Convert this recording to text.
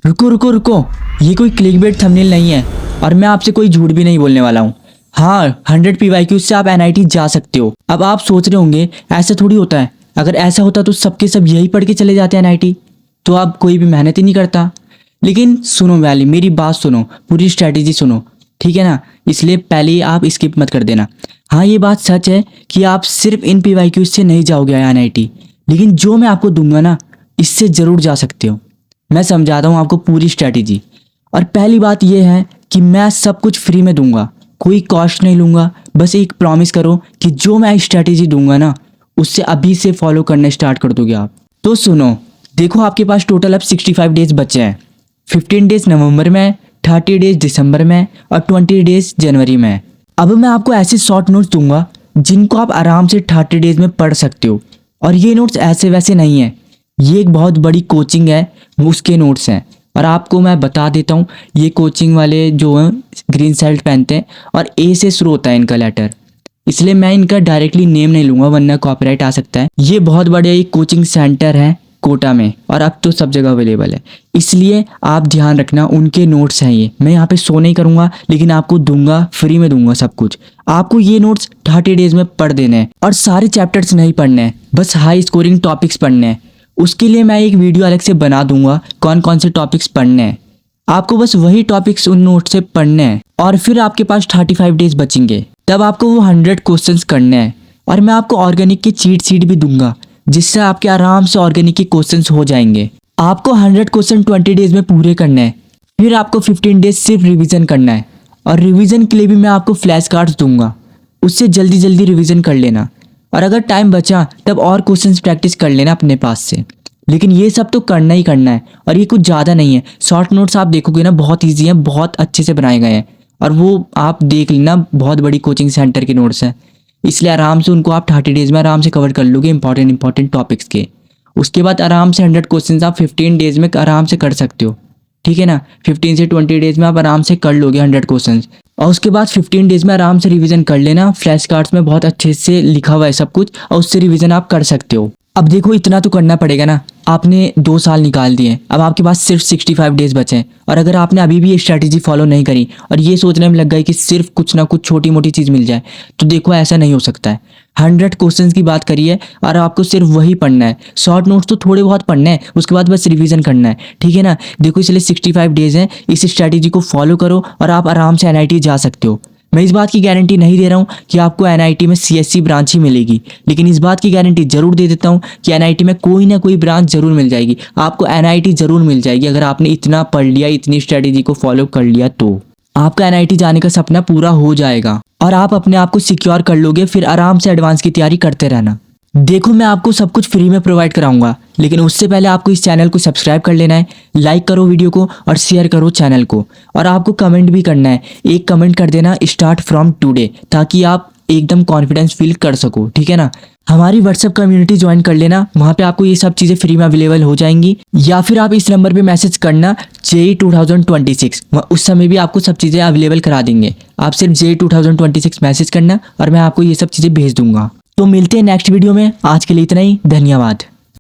रुको रुको रुको, ये कोई क्लिकबेट थंबनेल नहीं है और मैं आपसे कोई झूठ भी नहीं बोलने वाला हूँ। हाँ, 100 PYQ से आप NIT जा सकते हो। अब आप सोच रहे होंगे ऐसा थोड़ी होता है, अगर ऐसा होता तो सबके सब यही पढ़ के चले जाते हैं NIT, तो आप कोई भी मेहनत ही नहीं करता। लेकिन सुनो वाली, मेरी बात सुनो, पूरी स्ट्रैटेजी सुनो, ठीक है ना। इसलिए पहले ही आप स्किप मत कर देना। हाँ, ये बात सच है कि आप सिर्फ इन PYQ से नहीं जाओगे NIT, लेकिन जो मैं आपको दूंगा ना, इससे ज़रूर जा सकते हो। मैं समझाता हूँ आपको पूरी स्ट्रैटेजी। और पहली बात यह है कि मैं सब कुछ फ्री में दूंगा, कोई कॉस्ट नहीं लूँगा। बस एक प्रॉमिस करो कि जो मैं स्ट्रैटेजी दूंगा ना, उससे अभी से फॉलो करने स्टार्ट कर दोगे आप। तो सुनो, देखो आपके पास टोटल अब 65 डेज बचे हैं। 15 डेज नवंबर में, 30 डेज दिसंबर में और 20 डेज जनवरी में। अब मैं आपको ऐसे शॉर्ट नोट्स दूंगा जिनको आप आराम से 30 डेज में पढ़ सकते हो। और ये नोट्स ऐसे वैसे नहीं है, ये एक बहुत बड़ी कोचिंग है, वो उसके नोट्स हैं। और आपको मैं बता देता हूँ, ये कोचिंग वाले जो हैं ग्रीन शर्ट पहनते हैं और ए से शुरू होता है इनका लेटर, इसलिए मैं इनका डायरेक्टली नेम नहीं लूँगा वरना कॉपीराइट आ सकता है। ये बहुत बड़े एक कोचिंग सेंटर है कोटा में और अब तो सब जगह अवेलेबल है, इसलिए आप ध्यान रखना, उनके नोट्स हैं ये। मैं यहाँ पे शो नहीं करूँगा, लेकिन आपको दूंगा, फ्री में दूंगा सब कुछ। आपको ये नोट्स 30 डेज में पढ़ देने हैं और सारे चैप्टर्स नहीं पढ़ने हैं, बस हाई स्कोरिंग टॉपिक्स पढ़ने हैं। उसके लिए मैं एक वीडियो अलग से बना दूंगा कौन कौन से टॉपिक्स पढ़ने हैं। आपको बस वही टॉपिक्स उन नोट से पढ़ने हैं और फिर आपके पास 35 डेज बचेंगे, तब आपको वो 100 क्वेश्चंस करने हैं। और मैं आपको ऑर्गेनिक की चीट शीट भी दूंगा, जिससे आपके आराम से ऑर्गेनिक के क्वेश्चंस हो जाएंगे। आपको 100 क्वेश्चन 20 डेज में पूरे करने हैं, फिर आपको 15 डेज सिर्फ रिविजन करना है। और रिविजन के लिए भी मैं आपको फ्लैश कार्ड्स दूंगा, उससे जल्दी जल्दी रिविजन कर लेना। और अगर टाइम बचा तब और क्वेश्चंस प्रैक्टिस कर लेना अपने पास से। लेकिन ये सब तो करना ही करना है, और ये कुछ ज़्यादा नहीं है। शॉर्ट नोट्स आप देखोगे ना, बहुत ईजी हैं, बहुत अच्छे से बनाए गए हैं, और वो आप देख लेना, बहुत बड़ी कोचिंग सेंटर के नोट्स हैं, इसलिए आराम से उनको आप 30 डेज में आराम से कवर कर लोगे इंपॉर्टेंट टॉपिक्स के। उसके बाद आराम से 100 क्वेश्चन आप 15 डेज में आराम से कर सकते हो, ठीक है ना। 15 से 20 डेज में आप आराम से कर लोगे 100 क्वेश्चन, और उसके बाद 15 डेज में आराम से रिवीजन कर लेना। फ्लैश कार्ड्स में बहुत अच्छे से लिखा हुआ है सब कुछ, और उससे रिवीजन आप कर सकते हो। अब देखो, इतना तो करना पड़ेगा ना, आपने 2 साल निकाल दिए, अब आपके पास सिर्फ 65 डेज बचे हैं। और अगर आपने अभी भी ये स्ट्रैटेजी फॉलो नहीं करी और ये सोचने में लग गई कि सिर्फ कुछ ना कुछ छोटी मोटी चीज़ मिल जाए, तो देखो ऐसा नहीं हो सकता है। 100 क्वेश्चंस की बात करिए और आपको सिर्फ वही पढ़ना है। शॉर्ट नोट्स तो थोड़े बहुत पढ़ने हैं, उसके बाद बस रिवीजन करना है, ठीक है ना। देखो, इसलिए 65 डेज हैं, इस स्ट्रैटेजी को फॉलो करो और आप आराम से NIT जा सकते हो। मैं इस बात की गारंटी नहीं दे रहा हूँ कि आपको NIT में CSC ब्रांच ही मिलेगी, लेकिन इस बात की गारंटी जरूर दे देता हूँ कि NIT में कोई ना कोई ब्रांच जरूर मिल जाएगी। आपको NIT जरूर मिल जाएगी अगर आपने इतना पढ़ लिया, इतनी स्ट्रेटेजी को फॉलो कर लिया, तो आपका NIT जाने का सपना पूरा हो जाएगा और आप अपने आप को सिक्योर कर लोगे। फिर आराम से एडवांस की तैयारी करते रहना। देखो, मैं आपको सब कुछ फ्री में प्रोवाइड कराऊंगा, लेकिन उससे पहले आपको इस चैनल को सब्सक्राइब कर लेना है, लाइक करो वीडियो को और शेयर करो चैनल को, और आपको कमेंट भी करना है। एक कमेंट कर देना स्टार्ट फ्रॉम टुडे, ताकि आप एकदम कॉन्फिडेंस फील कर सको, ठीक है ना। हमारी व्हाट्सएप कम्युनिटी ज्वाइन कर लेना, वहाँ पे आपको ये सब चीज़ें फ्री में अवेलेबल हो जाएंगी। या फिर आप इस नंबर पे मैसेज करना JEE 2026, उस समय भी आपको सब चीज़ें अवेलेबल करा देंगे। आप सिर्फ JEE 2026 मैसेज करना और मैं आपको ये सब चीज़ें भेज दूंगा। तो मिलते हैं नेक्स्ट वीडियो में, आज के लिए इतना ही, धन्यवाद।